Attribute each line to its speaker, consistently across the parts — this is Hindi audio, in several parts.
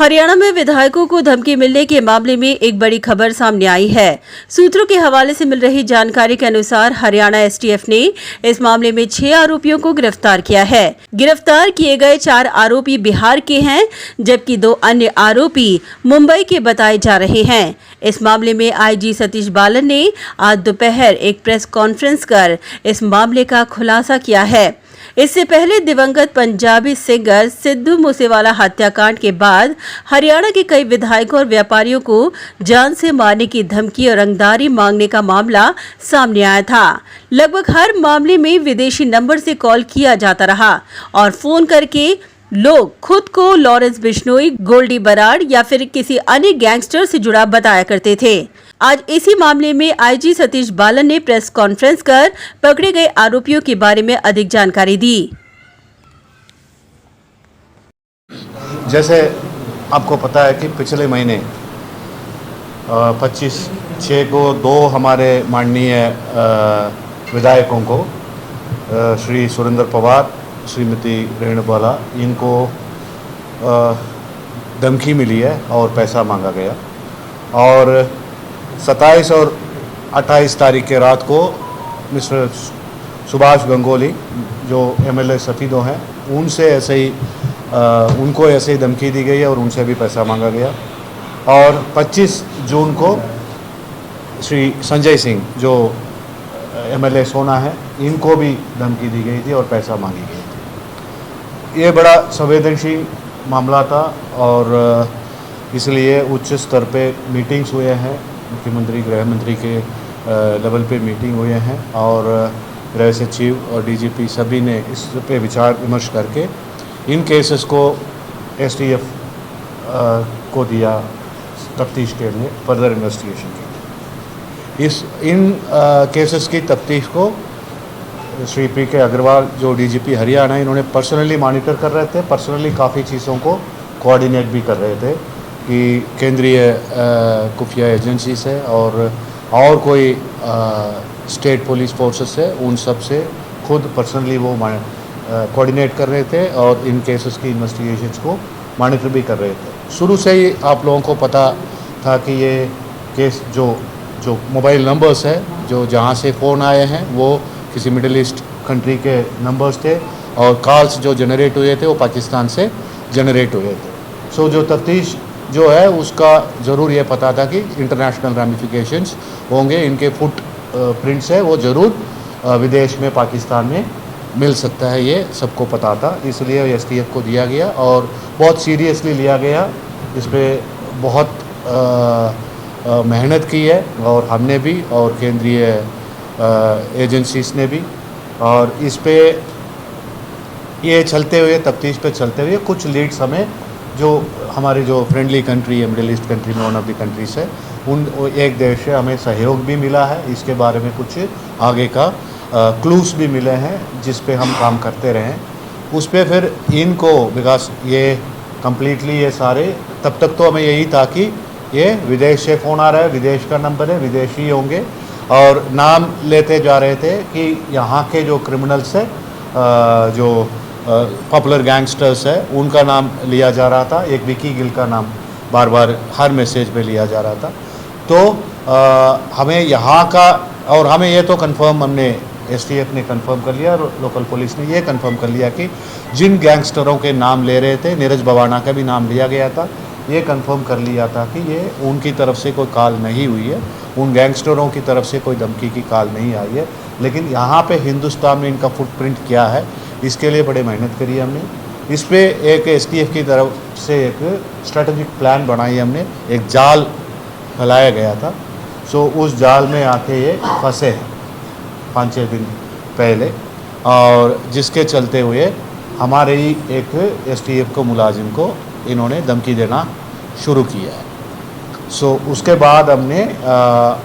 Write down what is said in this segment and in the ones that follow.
Speaker 1: हरियाणा में विधायकों को धमकी मिलने के मामले में एक बड़ी खबर सामने आई है। सूत्रों के हवाले से मिल रही जानकारी के अनुसार हरियाणा एसटीएफ ने इस मामले में 6 आरोपियों को गिरफ्तार किया है। गिरफ्तार किए गए 4 आरोपी बिहार के हैं, जबकि 2 अन्य आरोपी मुंबई के बताए जा रहे हैं। इस मामले में आईजी सतीश बालन ने आज दोपहर एक प्रेस कॉन्फ्रेंस कर इस मामले का खुलासा किया है। इससे पहले दिवंगत पंजाबी सिंगर सिद्धू मूसेवाला हत्याकांड के बाद हरियाणा के कई विधायकों और व्यापारियों को जान से मारने की धमकी और रंगदारी मांगने का मामला सामने आया था। लगभग हर मामले में विदेशी नंबर से कॉल किया जाता रहा और फोन करके लोग खुद को लॉरेंस बिश्नोई, गोल्डी बराड़ या फिर किसी अन्य गैंगस्टर से जुड़ा बताया करते थे। आज इसी मामले में आईजी सतीश बालन ने प्रेस कॉन्फ्रेंस कर पकड़े गए आरोपियों के बारे में अधिक जानकारी दी।
Speaker 2: जैसे आपको पता है कि पिछले महीने 25/6 को 2 हमारे माननीय विधायकों को श्री सुरेंद्र पवार, श्रीमती रेणुबाला, इनको धमकी मिली है और पैसा मांगा गया। और 27 और 28 तारीख के रात को मिस्टर सुभाष गंगोली, जो एमएलए सतीदो हैं, उनसे ऐसे ही उनको ऐसे ही धमकी दी गई है और उनसे भी पैसा मांगा गया। और 25 जून को श्री संजय सिंह, जो एमएलए सोना है, इनको भी धमकी दी गई थी और पैसा मांगी गई थी। ये बड़ा संवेदनशील मामला था और इसलिए उच्च स्तर पे मीटिंग्स हुए हैं, मुख्यमंत्री, गृह मंत्री के लेवल पे मीटिंग हुए हैं और गृह सचिव और डीजीपी सभी ने इस पे विचार विमर्श करके इन केसेस को एसटीएफ को दिया तफ्तीश के लिए, फर्दर इन्वेस्टिगेशन के लिए। इन केसेस की तफ्तीश को श्री पी.के. अग्रवाल, जो डीजीपी हरियाणा, इन्होंने पर्सनली मॉनिटर कर रहे थे, पर्सनली काफ़ी चीज़ों को कोऑर्डिनेट भी कर रहे थे कि केंद्रीय खुफिया एजेंसी से और कोई स्टेट पुलिस फोर्सेस है, उन सब से खुद पर्सनली वो कोऑर्डिनेट कर रहे थे और इन केसेस की इन्वेस्टिगेशंस को मॉनिटर भी कर रहे थे। शुरू से ही आप लोगों को पता था कि ये केस जो मोबाइल नंबर्स है, जो जहाँ से फ़ोन आए हैं, वो किसी मिडिल ईस्ट कंट्री के नंबर्स थे और कॉल्स जो जनरेट हुए थे वो पाकिस्तान से जनरेट हुए थे। सो जो तफ्तीश जो है उसका ज़रूर ये पता था कि इंटरनेशनल रामिफिकेशंस होंगे, इनके फुट प्रिंट्स है वो ज़रूर विदेश में, पाकिस्तान में मिल सकता है, ये सबको पता था। इसलिए एसटीएफ को दिया गया और बहुत सीरियसली लिया गया। इस पर बहुत मेहनत की है और हमने भी और केंद्रीय एजेंसीज ने भी। और इस पे ये चलते हुए, तफ्तीश पे चलते हुए कुछ लीड्स हमें, जो हमारी जो फ्रेंडली कंट्री है, मिडिल ईस्ट कंट्री में वन ऑफ द कंट्रीज है, उन एक देश से हमें सहयोग भी मिला है। इसके बारे में कुछ आगे का क्लूज भी मिले हैं जिस पे हम काम करते रहें। उस पे फिर इनको, बिकॉज ये कम्प्लीटली ये सारे, तब तक तो हमें यही था कि ये विदेश से फ़ोन आ रहा है, विदेश का नंबर है, विदेशी होंगे, और नाम लेते जा रहे थे कि यहाँ के जो क्रिमिनल्स है, जो पॉपुलर गैंगस्टर्स है, उनका नाम लिया जा रहा था। एक विकी गिल का नाम बार बार हर मैसेज पे लिया जा रहा था। तो हमें यहाँ का, और हमें ये तो कंफर्म, हमने एसटीएफ ने कंफर्म कर लिया और लोकल पुलिस ने ये कंफर्म कर लिया कि जिन गैंगस्टरों के नाम ले रहे थे, नीरज भवाना का भी नाम लिया गया था, ये कंफर्म कर लिया था कि ये उनकी तरफ से कोई कॉल नहीं हुई है, उन गैंगस्टरों की तरफ से कोई धमकी की कॉल नहीं आई है। लेकिन यहाँ पे हिंदुस्तान में इनका फुटप्रिंट क्या है, इसके लिए बड़े मेहनत करी हमने। इस पे एक एसटीएफ की तरफ से एक स्ट्रेटजिक प्लान बनाई हमने, एक जाल फैलाया गया था। सो उस जाल में आके ये फंसे हैं 5-6 दिन पहले, और जिसके चलते हुए हमारे ही एक एसटीएफ को मुलाजिम को इन्होंने धमकी देना शुरू किया है। सो उसके बाद हमने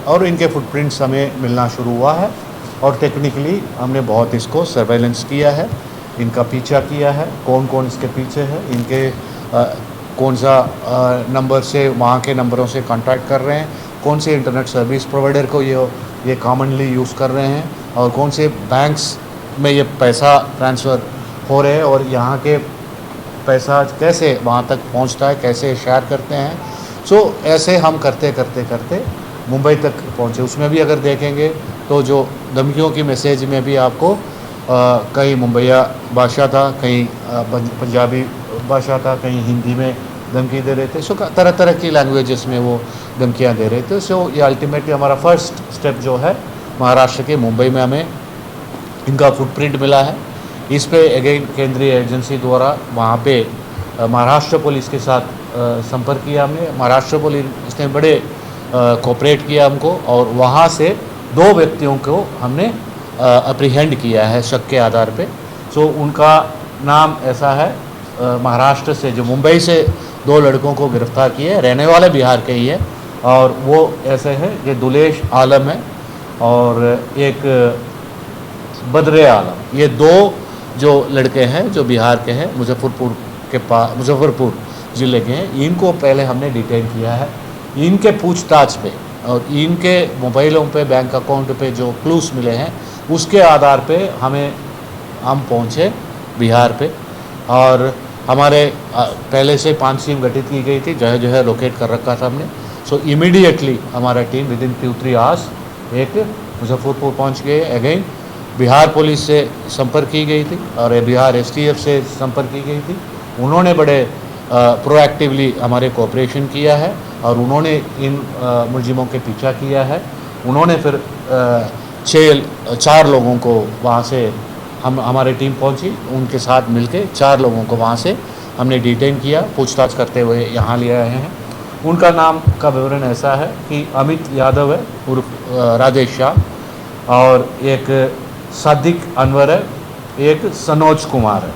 Speaker 2: और इनके फुटप्रिंट्स हमें मिलना शुरू हुआ है और टेक्निकली हमने बहुत इसको सर्वेलेंस किया है, इनका पीछा किया है, कौन कौन इसके पीछे है, इनके कौन सा नंबर से, वहाँ के नंबरों से कांटेक्ट कर रहे हैं, कौन से इंटरनेट सर्विस प्रोवाइडर को ये कॉमनली यूज़ कर रहे हैं, और कौन से बैंक्स में ये पैसा ट्रांसफ़र हो रहे हैं, और यहाँ के पैसा कैसे वहाँ तक पहुँचता है, कैसे शेयर करते हैं। सो ऐसे हम करते करते करते मुंबई तक पहुँचे। उसमें भी अगर देखेंगे तो जो धमकियों की मैसेज में भी आपको कहीं मुंबईया भाषा था, कहीं पंजाबी भाषा था, कहीं हिंदी में धमकी दे रहे थे। सो तरह तरह की लैंग्वेजेस में वो धमकियाँ दे रहे थे। सो ये अल्टीमेटली हमारा फर्स्ट स्टेप जो है महाराष्ट्र के मुंबई में हमें इनका फुटप्रिंट मिला है। इस पे अगेन केंद्रीय एजेंसी द्वारा वहाँ पे महाराष्ट्र पुलिस के साथ संपर्क किया हमने। महाराष्ट्र पुलिस ने बड़े कोऑपरेट किया हमको और वहाँ से 2 व्यक्तियों को हमने अप्रीहेंड किया है शक के आधार पे। सो उनका नाम ऐसा है, महाराष्ट्र से जो मुंबई से 2 लड़कों को गिरफ्तार किए हैं, रहने वाले बिहार के ही है। और वो ऐसे हैं, ये दुलेश आलम है और एक बद्रे आलम। ये 2 जो लड़के हैं जो बिहार के हैं, मुजफ्फरपुर ज़िले के हैं। इनको पहले हमने डिटेन किया है। इनके पूछताछ पे और इनके मोबाइलों पे, बैंक अकाउंट पे जो क्लूज मिले हैं उसके आधार पे हम पहुँचे बिहार पे। और हमारे पहले से 5 टीम गठित की गई थी, जो है लोकेट कर रखा था हमने। सो इमीडिएटली हमारा टीम विदिन 2-3 आवर्स एक मुजफ्फरपुर पहुँच गए। अगेन बिहार पुलिस से संपर्क की गई थी और बिहार STF से संपर्क की गई थी। उन्होंने बड़े प्रोएक्टिवली हमारे कोऑपरेशन किया है और उन्होंने इन मुलजिमों के पीछा किया है। उन्होंने फिर 4 लोगों को वहाँ से हमारी टीम पहुँची, उनके साथ मिलके 4 लोगों को वहाँ से हमने डिटेन किया, पूछताछ करते हुए यहाँ ले आए हैं। उनका नाम का विवरण ऐसा है कि अमित यादव है उर्फ राजेश शाह, और एक सादिक अनवर है, एक सनोज कुमार है।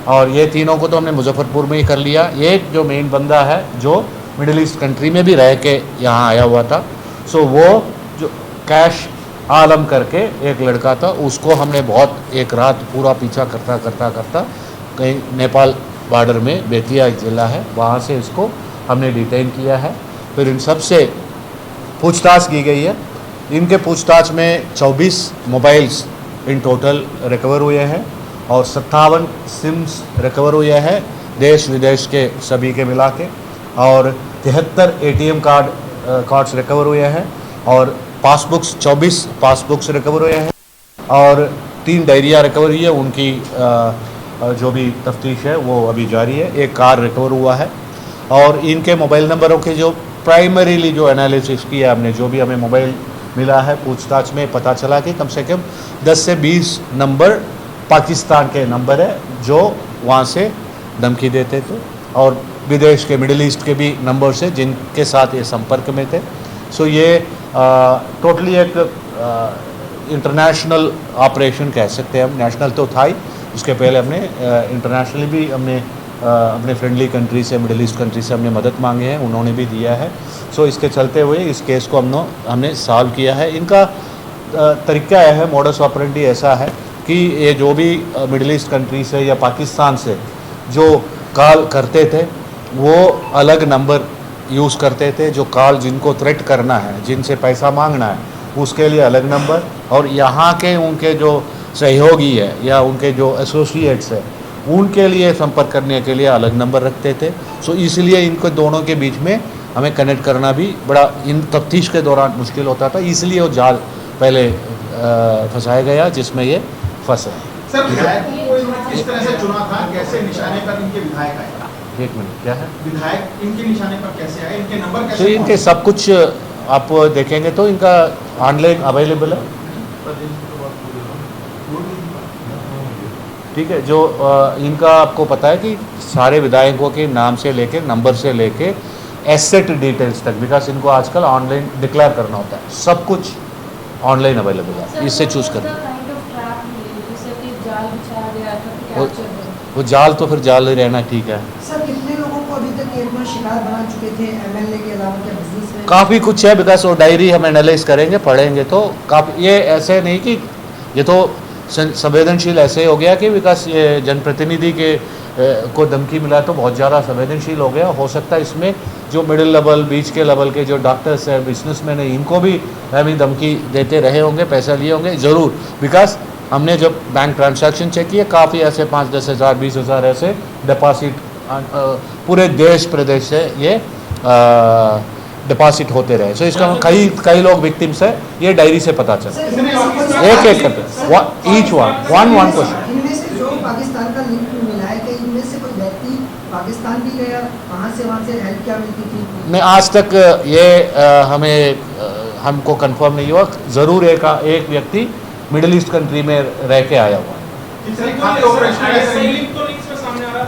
Speaker 2: और ये तीनों को तो हमने मुजफ्फरपुर में ही कर लिया। एक जो मेन बंदा है जो मिडिल ईस्ट कंट्री में भी रह के यहाँ आया हुआ था, सो वो जो कैश आलम करके एक लड़का था, उसको हमने बहुत एक रात पूरा पीछा करता करता करता कहीं नेपाल बॉर्डर में बेतिया ज़िला है, वहाँ से इसको हमने डिटेन किया है। फिर इन सब से पूछताछ की गई है। इनके पूछताछ में 24 मोबाइल्स इन टोटल रिकवर हुए हैं और 57 सिम्स रिकवर हुए हैं देश विदेश के सभी के मिला के, और 73 ATM कार्ड्स रिकवर हुए हैं और 24 पासबुक्स रिकवर हुए हैं और 3 डायरिया रिकवर हुई है। उनकी जो भी तफ्तीश है वो अभी जारी है। एक कार रिकवर हुआ है और इनके मोबाइल नंबरों के जो प्राइमरीली जो एनालिसिस किया हमने, जो भी हमें मोबाइल मिला है पूछताछ में पता चला कि कम से कम 10 से 20 नंबर पाकिस्तान के नंबर है जो वहाँ से धमकी देते थे और विदेश के मिडिल ईस्ट के भी नंबर से जिनके साथ ये संपर्क में थे। सो ये टोटली एक इंटरनेशनल ऑपरेशन कह सकते हैं हम। नेशनल तो था ही, उसके पहले हमने इंटरनेशनली भी हमने अपने फ्रेंडली कंट्री से, मिडिल ईस्ट कंट्री से हमने मदद मांगे हैं, उन्होंने भी दिया है। सो इसके चलते हुए इस केस को हमने सॉल्व किया है। इनका तरीका है, मोडस ऑपरेंडी ऐसा है कि ये जो भी मिडिल ईस्ट कंट्री से या पाकिस्तान से जो कॉल करते थे वो अलग नंबर यूज़ करते थे। जो कॉल जिनको थ्रेट करना है, जिनसे पैसा मांगना है, उसके लिए अलग नंबर, और यहाँ के उनके जो सहयोगी है या उनके जो एसोसिएट्स है उनके लिए संपर्क करने के लिए अलग नंबर रखते थे। सो इसलिए इनको दोनों के बीच में हमें कनेक्ट करना भी बड़ा इन तफ्तीश के दौरान मुश्किल होता था। इसलिए वो जाल पहले फंसाया गया जिसमें ये फंसे।
Speaker 3: सर, विधायकों को इन्होंने किस तरह से चुना था, कैसे निशाने पर इनके विधायक आए?
Speaker 2: एक मिनट, क्या है
Speaker 3: विधायक इनके निशाने पर कैसे आए, इनके नंबर कैसे?
Speaker 2: तो इनके सब कुछ आप देखेंगे तो इनका ऑनलाइन अवेलेबल है, ठीक है। जो इनका आपको पता है कि सारे विधायकों के नाम से लेके, नंबर से लेके, एसेट डिटेल्स तक, बिकॉज इनको आजकल ऑनलाइन डिक्लेयर करना होता है, सब कुछ ऑनलाइन अवेलेबल है, इससे चूज करना। वो जाल तो फिर जाल ही रहना, ठीक है।
Speaker 4: सर, कितने लोगों को अभी तक ये लोग शिकार बना चुके थे MLA के अलावा? क्या बिजनेस में
Speaker 2: काफ़ी कुछ है, बिकॉज वो डायरी हम एनालाइज करेंगे, पढ़ेंगे तो काफ़ी, ये ऐसे नहीं कि ये तो संवेदनशील ऐसे हो गया कि बिकॉज ये जनप्रतिनिधि के को धमकी मिला तो बहुत ज़्यादा संवेदनशील हो गया। हो सकता है इसमें जो मिडिल लेवल, बीच के लेवल के जो डॉक्टर्स हैं, बिजनेसमैन हैं, इनको भी हमें धमकी देते रहे होंगे, पैसा लिए होंगे ज़रूर। बिकॉज हमने जब बैंक ट्रांजैक्शन चेक किए, काफ़ी ऐसे 5-10 हज़ार 20 हज़ार ऐसे डिपॉजिट पूरे देश प्रदेश से ये डिपॉजिट होते रहे। सो इसका कई लोग विक्टिम्स है, ये डायरी से पता चला। एक एक करके ईच वन क्वेश्चन।
Speaker 4: इनमें से जो पाकिस्तान का लिंक मिला है कि इनमें से कोई व्यक्ति पाकिस्तान भी गया, वहाँ से हेल्प क्या मिलती थी?
Speaker 2: नहीं, आज तक ये हमको कंफर्म नहीं हुआ। ज़रूर एक व्यक्ति मिडिल ईस्ट कंट्री में रह के आया हुआ है।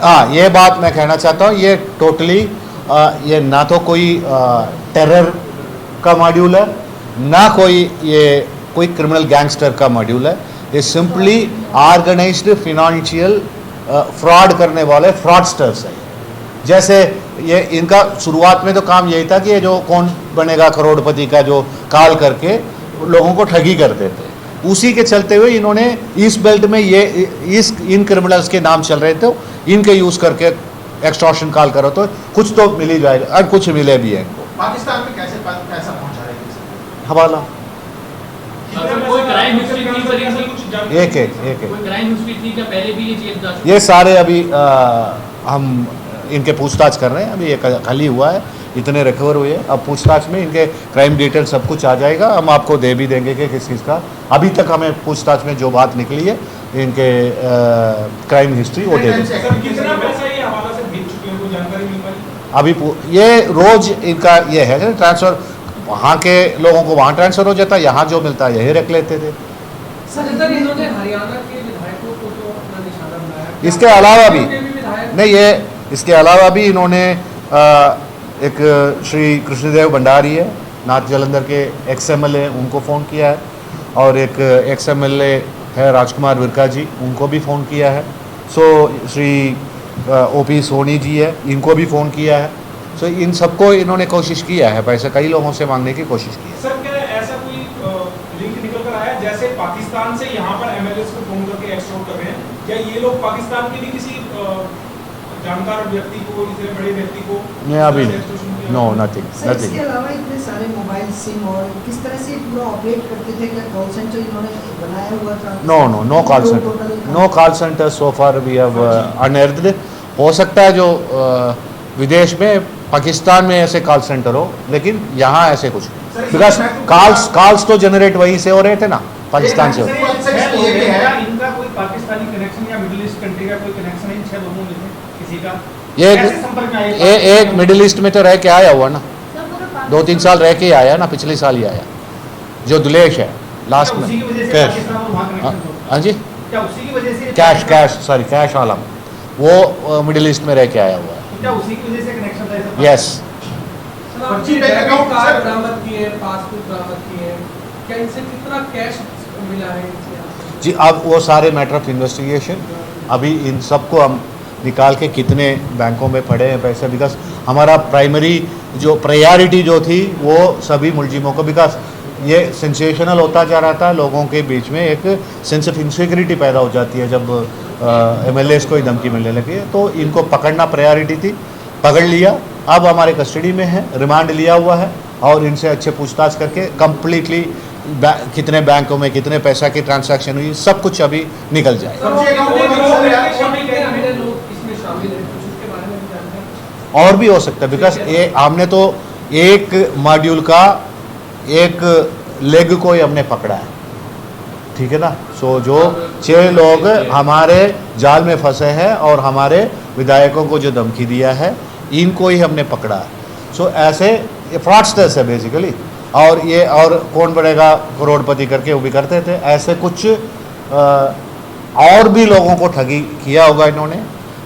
Speaker 2: हाँ, ये बात मैं कहना चाहता हूँ, ये टोटली ये ना तो कोई टेरर का मॉड्यूल है, ना कोई क्रिमिनल गैंगस्टर का मॉड्यूल है। ये सिंपली ऑर्गेनाइज्ड फिनेंशियल फ्रॉड करने वाले फ्रॉडस्टर्स हैं। जैसे ये इनका शुरुआत में तो काम यही था कि ये जो कौन बनेगा करोड़पति का जो कॉल करके लोगों को ठगी करते थे, उसी के चलते हुए इन्होंने इस बेल्ट में इन क्रिमिनल्स के नाम चल रहे थे, इनके यूज़ करके एक्सटॉर्शन कॉल करो तो कुछ तो मिल ही जाएगा, और कुछ मिले भी है इनको।
Speaker 3: पाकिस्तान में कैसे पैसा पहुंचा रहे हैं?
Speaker 2: हवाला
Speaker 5: कोई क्राइम हिस्ट्री थी सर, ऐसा कुछ
Speaker 2: एक
Speaker 5: कोई क्राइम हिस्ट्री थी क्या पहले भी ये जेल जा चुके?
Speaker 2: ये सारे अभी हम इनके पूछताछ कर रहे हैं। अभी ये कल ही हुआ है, इतने रिकवर हुए। अब पूछताछ में इनके क्राइम डिटेल सब कुछ आ जाएगा, हम आपको दे भी देंगे कि किस चीज़ का। अभी तक हमें पूछताछ में जो बात निकली है इनके क्राइम हिस्ट्री वो दे देंगे।
Speaker 5: सर कितना पैसा ये हवाला से भेज चुके हैं, कोई जानकारी मिल पाई?
Speaker 2: अभी ये रोज इनका ये है ट्रांसफ़र, वहाँ के लोगों को वहाँ ट्रांसफ़र हो जाता है, यहाँ जो मिलता है यही रख लेते थे।
Speaker 6: सर इन्होंने हरियाणा के विधायकों को तो अपना निशाना बनाया।
Speaker 2: इसके अलावा भी
Speaker 6: विधायक
Speaker 2: नहीं, ये इसके अलावा भी इन्होंने एक श्री कृष्णदेव भंडारी है, नॉर्थ जालंधर के XMLA, उनको फ़ोन किया है, और एक XMLA है राजकुमार विरका जी, उनको भी फ़ोन किया है। सो श्री OP सोनी जी है, इनको भी फ़ोन किया है। सो इन सबको इन्होंने कोशिश किया है, पैसा कई लोगों से मांगने की कोशिश की है।
Speaker 5: सर क्या ऐसा कोई लिंक निकल कर आया जैसे पाकिस्तान से यहाँ पर MLAs को फोन करके एक्सटॉर्ट कर रहे हैं, या ये लोग पाकिस्तान के भी किसी जानकार व्यक्ति को, इतने बड़े व्यक्ति को?
Speaker 2: नहीं, अभी नो, नथिंग
Speaker 4: सर इसके
Speaker 2: नथिंग।
Speaker 4: अलावा इतने सारे मोबाइल सिम और किस तरह से पूरा ऑपरेट करते थे? क्या कॉल सेंटर इन्होंने बनाया हुआ था?
Speaker 2: No call centre, no call centre so far we have unearthed. हो सकता है जो विदेश में, पाकिस्तान में ऐसे कॉल सेंटर हो, लेकिन यहाँ ऐसे कुछ नहीं, बिकॉज कॉल्स तो जनरेट वहीं से हो रहे थे ना, पाकिस्तान से हो रहे।
Speaker 5: इनका कोई पाकिस्तानी कनेक्शन या मिडिल ईस्ट कंट्री का कोई कनेक्शन है इन छह लोगों में से किसी का?
Speaker 2: ये
Speaker 5: कैसे संपर्क में आए?
Speaker 2: एक मिडिल ईस्ट में तो रह के आया हुआ ना, 2-3 साल रह के ही आया ना, पिछले साल ही आया, जो दुलेश है लास्ट में।
Speaker 5: उसी की वजह से
Speaker 2: कैश,
Speaker 5: पाकिस्तान और वहाँ कनेक्शन हो?
Speaker 2: हाँ जी,
Speaker 5: क्या उसी की वजह से
Speaker 2: कैश आलम, वो मिडिल ईस्ट में रह के आया हुआ है।
Speaker 5: क्या उसी की वजह से कनेक्शन था ऐसा?
Speaker 2: यस।
Speaker 6: सर
Speaker 3: पर्ची
Speaker 6: आपने
Speaker 3: bank
Speaker 6: debit
Speaker 3: account
Speaker 6: card
Speaker 3: sir-
Speaker 6: बरामद किए, पासबुक बरामद किए, क्या इनसे कितना कैश मिला है इनसे?
Speaker 2: जी, अब वो सारे मैटर ऑफ इन्वेस्टिगेशन, अभी इन सबको हम निकाल के कितने बैंकों में पड़े हैं पैसे, बिकॉज हमारा प्राइमरी जो प्रायोरिटी जो थी वो सभी मुलजिमों को, बिकॉज ये सेंसेशनल होता जा रहा था, लोगों के बीच में एक सेंस ऑफ इनसिक्योरिटी पैदा हो जाती है जब MLAs को ही धमकी मिलने लगी है, तो इनको पकड़ना प्रायोरिटी थी, पकड़ लिया। अब हमारे कस्टडी में है, रिमांड लिया हुआ है, और इनसे अच्छे पूछताछ करके कम्प्लीटली कितने बैंकों में कितने पैसा की ट्रांजैक्शन हुई, सब कुछ अभी निकल जाए।
Speaker 3: पर्ची अकाउंट में सर यार,
Speaker 6: कितने लोग इसमें शामिल हैं, कुछ उसके बारे में भी जानते हैं?
Speaker 2: और भी हो सकता है, बिकॉज ये हमने तो एक मॉड्यूल का एक लेग को ही हमने पकड़ा है, ठीक है ना। सो जो 6 लोग हमारे जाल में फंसे हैं और हमारे विधायकों को जो धमकी दिया है, इनको ही हमने पकड़ा है। सो ऐसे ये फ्रॉडस्टर्स है बेसिकली, और ये और कौन बढ़ेगा करोड़पति करके वो भी करते थे, ऐसे कुछ और भी लोगों को ठगी किया होगा इन्होंने,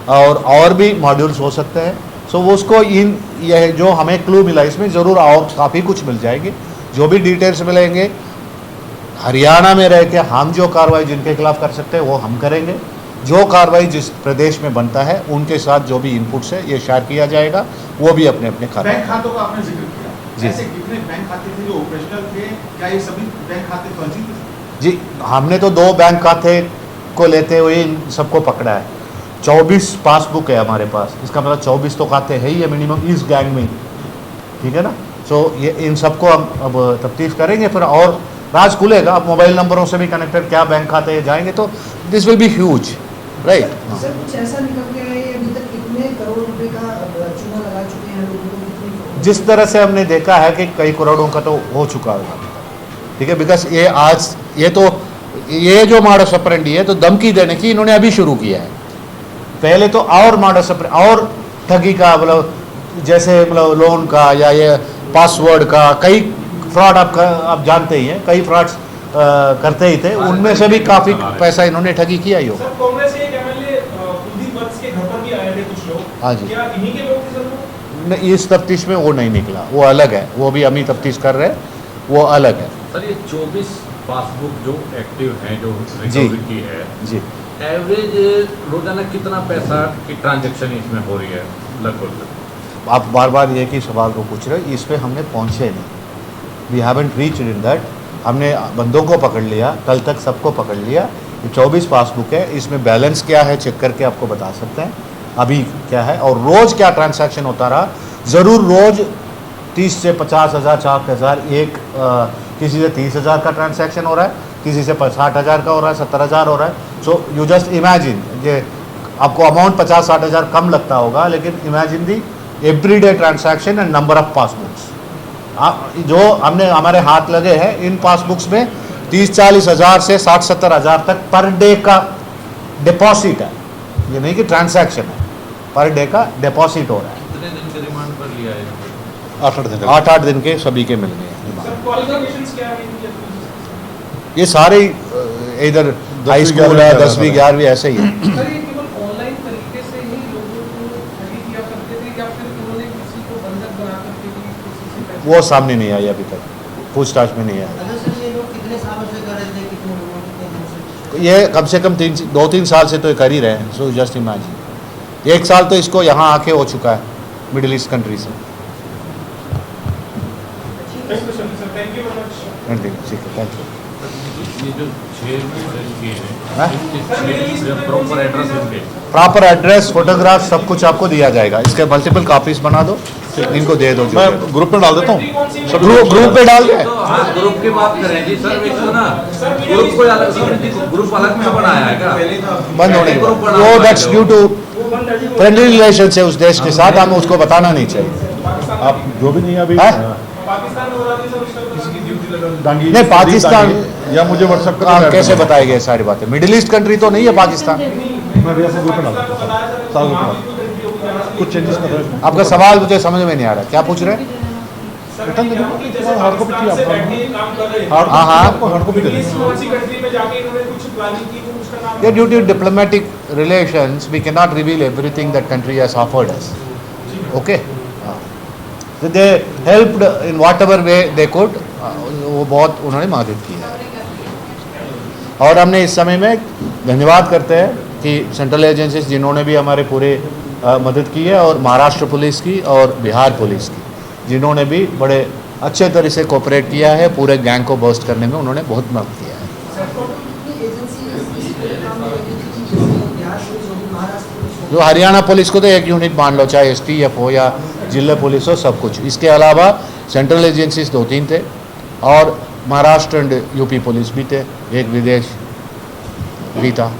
Speaker 2: और भी मॉड्यूल्स हो सकते हैं। सो वो उसको ये जो हमें क्लू मिला, इसमें ज़रूर और काफ़ी कुछ मिल जाएगी, जो भी डिटेल्स मिलेंगे हरियाणा में रह के हम जो कार्रवाई जिनके खिलाफ कर सकते हैं वो हम करेंगे, जो कार्रवाई जिस प्रदेश में बनता है उनके साथ जो भी इनपुट्स है ये शेयर किया जाएगा, वो भी अपने अपने
Speaker 3: बैंक
Speaker 2: कार्रवाई।
Speaker 3: खातों का आपने जिक्र किया,
Speaker 2: जी।
Speaker 3: ऐसे कितने बैंक खाते थे जो ऑपरेशनल थे? क्या ये सभी बैंक खाते फर्जी थे?
Speaker 2: जी, हमने तो 2 बैंक खाते को लेते हुए इन सबको पकड़ा है। 24 पासबुक है हमारे पास, इसका मतलब 24 तो खाते हैं ही है मिनिमम इस गैंग में, ठीक है ना। सो ये इन सबको हम अब तफ्तीश करेंगे, फिर और राज खुलेगा। अब मोबाइल नंबरों से भी कनेक्टेड क्या बैंक खाते जाएंगे तो this will be huge, right.
Speaker 4: Sir कुछ ऐसा निकल के आया है अभी तक कितने करोड़ रुपए का चूना लगा चुके हैं लोगों को, कितनी
Speaker 2: जिस तरह से हमने देखा है कि कई करोड़ों का तो हो चुका होगा, ठीक है, बिकॉज ये आज ये जो मॉडस ऑपरेंडी है तो धमकी देने की इन्होंने अभी शुरू किया है। पहले तो और मॉडस और ठगी का मतलब जैसे मतलब लोन का या ये पासवर्ड का कई फ्रॉड आप जानते ही हैं, कई फ्रॉड्स करते ही थे, उनमें से भी काफ़ी पैसा इन्होंने ठगी किया ही होगा।
Speaker 5: सर कांग्रेस के एक एमएलए कुलदीप वत्स के घर पर भी आए थे कुछ लोग,
Speaker 2: हाँ जी।
Speaker 5: क्या इन्हीं के लोग थे सर वो?
Speaker 2: नहीं, इस तफ्तीश में वो नहीं निकला, वो अलग है, वो भी हम ही तफ्तीश कर रहे हैं, वो अलग है।
Speaker 7: सर ये 24 पासबुक जो एक्टिव हैं जो
Speaker 2: जी।
Speaker 7: रिकवरी की है,
Speaker 2: जी,
Speaker 7: एवरेज रोजाना कितना पैसा की ट्रांजैक्शन इसमें हो रही है लगभग?
Speaker 2: आप बार बार ये कि सवाल को पूछ रहे हो, इस पे हमने पहुँचे नहीं, we haven't reached in that. हमने बंदों को पकड़ लिया, कल तक सबको पकड़ लिया। ये 24 पासबुक है, इसमें बैलेंस क्या है चेक करके आपको बता सकते हैं अभी क्या है, और रोज़ क्या ट्रांसैक्शन होता रहा। ज़रूर रोज़ 30 से 50,000 60,000 किसी से 30,000 का ट्रांसैक्शन हो रहा है, किसी से 60,000 का हो रहा है, 70,000 हो रहा है। सो यू जस्ट इमेजिन, ये आपको अमाउंट 50-60,000 कम लगता होगा, लेकिन imagine the everyday transaction and number of passbooks जो हमने हमारे हाथ लगे हैं इन पासबुक्स में 30-40 हज़ार से 60-70 हज़ार तक पर डे का डिपॉजिट है। ये नहीं कि ट्रांसैक्शन है, पर डे का डिपॉजिट हो रहा है।
Speaker 7: कितने दिन के रिमांड पर लिया है?
Speaker 2: 8-8 दिन के सभी के मिल गए।
Speaker 5: सर क्वालिफिकेशंस क्या है इनकी?
Speaker 2: ये सारे इधर हाई स्कूल है, 10वीं 11वीं ऐसे ही है।
Speaker 6: सर ये केवल ऑनलाइन तरीके से ही लोगों को ठगी किया करते थे या फिर उन्होंने किसी को बंधक बना करके भी किसी से पैसे?
Speaker 2: वो सामने नहीं आई अभी तक, पूछताछ में नहीं आया।
Speaker 4: अगर सर ये लोग कितने सालों से कर रहे थे, कितने लोगों कितने दिन से?
Speaker 2: ये कम से कम 2-3 साल से तो ये कर ही रहे हैं। सो जस्ट इमेजिन 1 साल तो इसको यहाँ आके हो चुका है मिडिल ईस्ट कंट्री से।
Speaker 5: Thank you sir, thank you very much.
Speaker 2: ठीक है, थैंक यू।
Speaker 7: ये जो 6 किए
Speaker 2: हाँ?
Speaker 7: हैं प्रॉपर एड्रेस इनके?
Speaker 2: प्रॉपर एड्रेस, फोटोग्राफ सब कुछ आपको दिया जाएगा। इसके मल्टीपल कॉपीज बना दो, इनको दे दो। मैं ग्रुप में डाल देता हूँ, ग्रुप पे डाल दे।
Speaker 7: तो हाँ ग्रुप की बात करें जी सर, एक तो ना ग्रुप को अलग, ग्रुप अलग में बनाया है क्या?
Speaker 2: बंद होने के
Speaker 7: ग्रुप
Speaker 2: बाद
Speaker 7: बना
Speaker 2: वो दैट्स ड्यू टू
Speaker 5: वो बंद है जी, वो
Speaker 2: फ्रेंडली रिलेशन से उस देश के साथ, हम उसको बताना नहीं चाहिए।
Speaker 8: आप जो भी नहीं अभी
Speaker 2: हाँ?
Speaker 5: पाकिस्तान में हो रहा है सर, उसका किसी की ड्यूटी लगा
Speaker 8: डांगी
Speaker 2: नहीं, पाकिस्तान
Speaker 8: या मुझे व्हाट्सएप
Speaker 2: आप कैसे बताएंगे ये सारी बातें? मिडिल ईस्ट कंट्री तो नहीं है पाकिस्तान।
Speaker 8: मैं भैया से ग्रुप में डाल देता हूँ, साल ग्रुप में कुछ चेंजेस कर रहे हैं।
Speaker 2: आपका सवाल मुझे समझ में नहीं आ रहा, क्या पूछ रहे हैं?
Speaker 8: रिटर्न देने को
Speaker 5: जैसे
Speaker 8: हार्ड कॉपी चाहिए
Speaker 5: पाकिस्तान से
Speaker 8: आपको?
Speaker 5: बैठ के काम कर रहे हैं,
Speaker 8: हार्ड
Speaker 2: हाँ, हाँ।
Speaker 8: आपको हार्ड कॉपी
Speaker 5: मिडिल ईस्ट
Speaker 8: देनी
Speaker 5: कौन सी कंट्री में जाके इन्होंने कुछ प्लानिंग की, तो उसका नाम
Speaker 2: Yeah, due to diplomatic relations, we cannot reveal everything that country has offered us. Okay? So they helped in whatever way they could. वो बहुत उन्होंने मदद की है, और हमने इस समय में धन्यवाद करते हैं कि सेंट्रल एजेंसीज जिन्होंने भी हमारे पूरे मदद की है, और महाराष्ट्र पुलिस की और बिहार पुलिस की जिन्होंने भी बड़े अच्छे तरह से कोऑपरेट किया है, पूरे गैंग को बस्ट करने में उन्होंने बहुत मदद किया है। जो हरियाणा पुलिस को तो एक यूनिट मान लो, चाहे STF हो या जिला पुलिस हो, सब कुछ। इसके अलावा सेंट्रल एजेंसीज 2-3 थे, और महाराष्ट्र एंड UP पुलिस भी थे, एक विदेश भी था।